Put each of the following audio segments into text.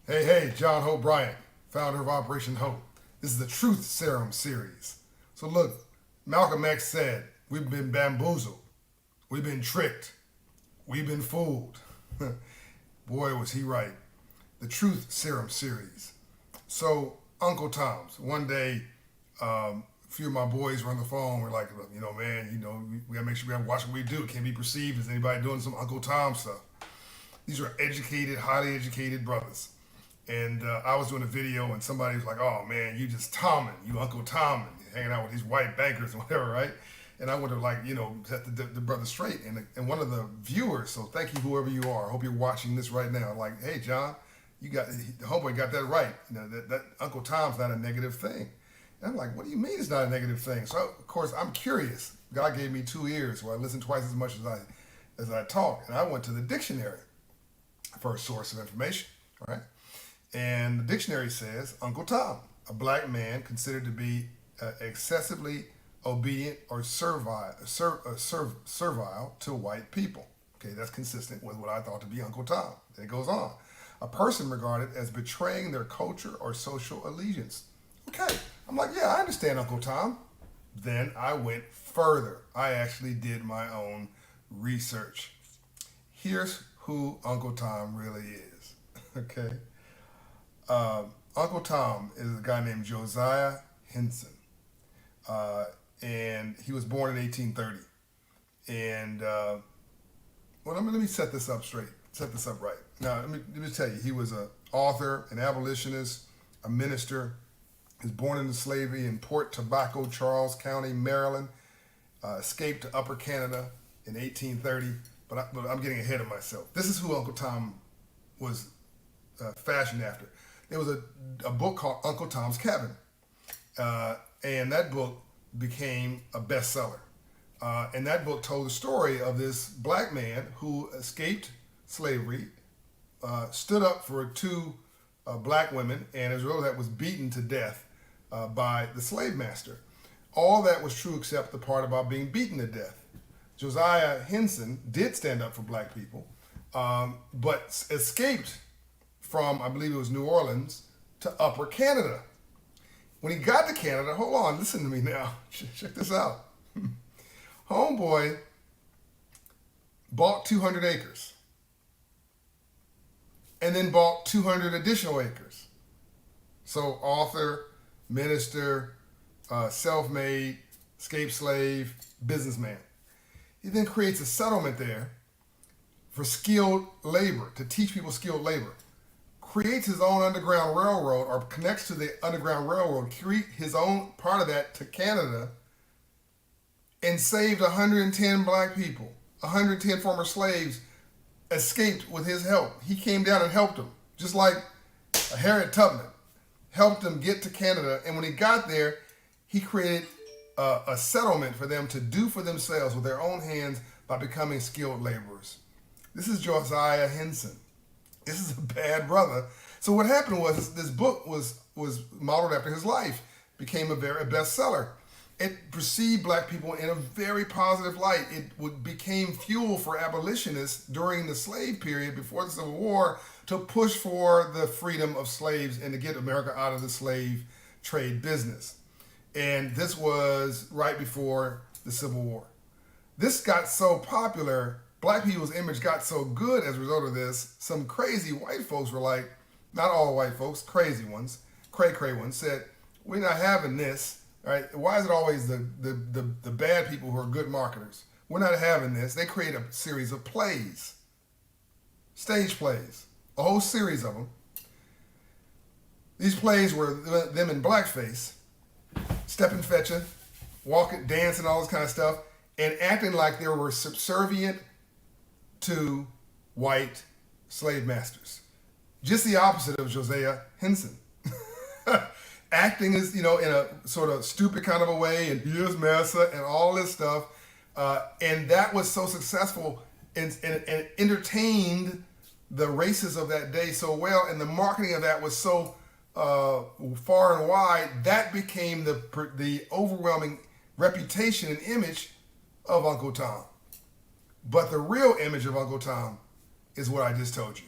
Hey, John Hope Bryant, founder of Operation Hope. This is the Truth Serum series. So look, Malcolm X said, we've been bamboozled, we've been tricked, we've been fooled. Boy, was he right. The Truth Serum series. So Uncle Tom's, one day, a few of my boys were on the phone. We're like, man, we gotta make sure we gotta watch what we do. It can't be perceived as anybody doing some Uncle Tom stuff. These are educated, highly educated brothers. And I was doing a video, and somebody was like, "Oh man, you just Tommen, you Uncle Tommen, hanging out with these white bankers and whatever, right?" And I wanted to set the brother straight. And one of the viewers, so thank you whoever you are. I hope you're watching this right now. Like, hey John, the homeboy got that right. That Uncle Tom's not a negative thing. And I'm like, what do you mean it's not a negative thing? So of course I'm curious. God gave me 2 ears, so I listen twice as much as I talk. And I went to the dictionary, first source of information. All right. And the dictionary says Uncle Tom, a black man considered to be excessively obedient or servile to white people. Okay, that's consistent with what I thought to be Uncle Tom. Then it goes on. A person regarded as betraying their culture or social allegiance. Okay, I'm like, yeah, I understand Uncle Tom. Then I went further. I actually did my own research. Here's who Uncle Tom really is. Okay. Uncle Tom is a guy named Josiah Henson, and he was born in 1830. And let me set this up straight. Set this up right. Now, let me tell you, he was an author, an abolitionist, a minister. He was born into slavery in Port Tobacco, Charles County, Maryland. Escaped to Upper Canada in 1830. But I'm getting ahead of myself. This is who Uncle Tom was fashioned after. There was a book called Uncle Tom's Cabin, and that book became a bestseller. And that book told the story of this black man who escaped slavery, stood up for two black women, and as a result of that was beaten to death by the slave master. All that was true except the part about being beaten to death. Josiah Henson did stand up for black people, but escaped from, I believe it was New Orleans, to Upper Canada. When he got to Canada, hold on, listen to me now. Check this out. Homeboy bought 200 acres and then bought 200 additional acres. So author, minister, self-made, escaped slave, businessman. He then creates a settlement there for skilled labor, to teach people skilled labor. Creates his own underground railroad, or connects to the underground railroad, create his own part of that to Canada, and saved 110 black people. 110 former slaves escaped with his help. He came down and helped them, just like Harriet Tubman helped them get to Canada. And when he got there, he created a settlement for them to do for themselves with their own hands by becoming skilled laborers. This is Josiah Henson. This is a bad brother. So what happened was this book was modeled after his life, became a bestseller. It perceived black people in a very positive light. It became fuel for abolitionists during the slave period before the Civil War to push for the freedom of slaves and to get America out of the slave trade business. And this was right before the Civil War. This got so popular, black people's image got so good as a result of this, some crazy white folks were like, not all white folks, crazy ones, cray ones, said, we're not having this, right? Why is it always the bad people who are good marketers? We're not having this. They create a series of plays, stage plays, a whole series of them. These plays were them in blackface, stepping, fetching, walking, dancing, all this kind of stuff, and acting like they were subservient to white slave masters. Just the opposite of Josiah Henson. Acting is, in a sort of stupid kind of a way, and here's massa and all this stuff. And that was so successful and entertained the races of that day so well, and the marketing of that was so far and wide, that became the overwhelming reputation and image of Uncle Tom. But the real image of Uncle Tom is what I just told you.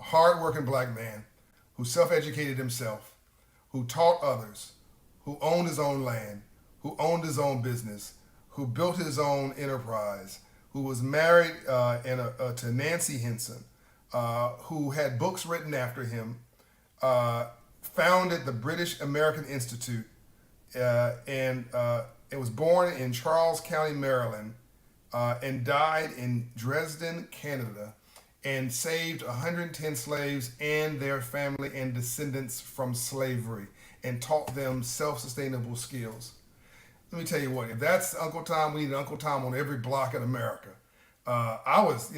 A hardworking black man who self-educated himself, who taught others, who owned his own land, who owned his own business, who built his own enterprise, who was married to Nancy Henson, who had books written after him, founded the British American Institute, and it was born in Charles County, Maryland, and died in Dresden, Canada, and saved 110 slaves and their family and descendants from slavery, and taught them self-sustainable skills. Let me tell you what, if that's Uncle Tom, we need an Uncle Tom on every block in America. I was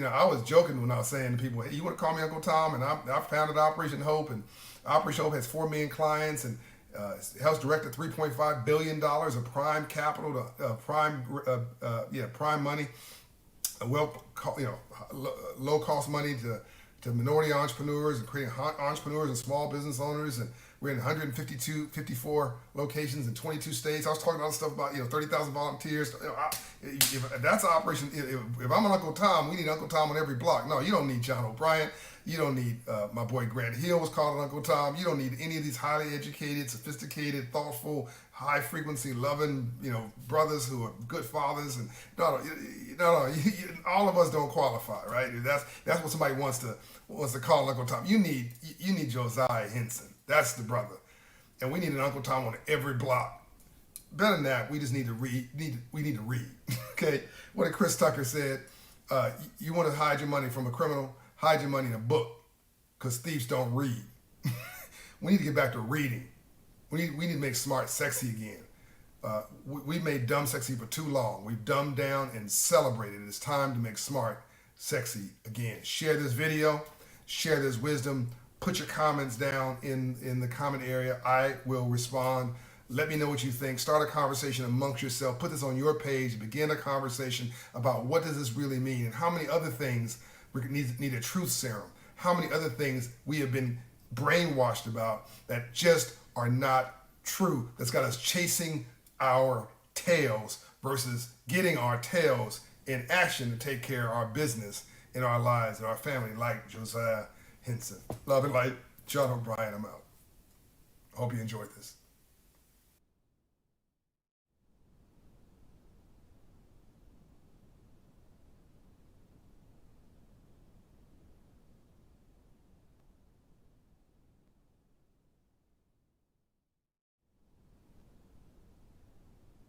joking when I was saying to people, hey, you want to call me Uncle Tom? And I founded Operation Hope, and Operation Hope has 4 million clients, and helps direct $3.5 billion of prime capital to prime money, low cost money to minority entrepreneurs, and creating entrepreneurs and small business owners. And we're in 54 locations in 22 states. I was talking about stuff about 30,000 volunteers. If that's Operation, if I'm an Uncle Tom, we need Uncle Tom on every block. No, you don't need John O'Brien. You don't need my boy Grant Hill was called an Uncle Tom. You don't need any of these highly educated, sophisticated, thoughtful, high frequency, loving brothers who are good fathers. And no, all of us don't qualify, right? That's what somebody wants to call Uncle Tom. You need Josiah Henson. That's the brother, and we need an Uncle Tom on every block. Better than that, we just need to read. We need to read. Okay, what did Chris Tucker said? You want to hide your money from a criminal? Hide your money in a book, because thieves don't read. We need to get back to reading. We need to make smart sexy again. We made dumb sexy for too long. We've dumbed down and celebrated. It's time to make smart sexy again. Share this video. Share this wisdom. Put your comments down in the comment area. I will respond. Let me know what you think. Start a conversation amongst yourself. Put this on your page. Begin a conversation about what does this really mean, and how many other things we need a truth serum. How many other things we have been brainwashed about that just are not true, that's got us chasing our tails versus getting our tails in action to take care of our business in our lives and our family, like Josiah Henson. Love and light, John O'Brien, I'm out. Hope you enjoyed this.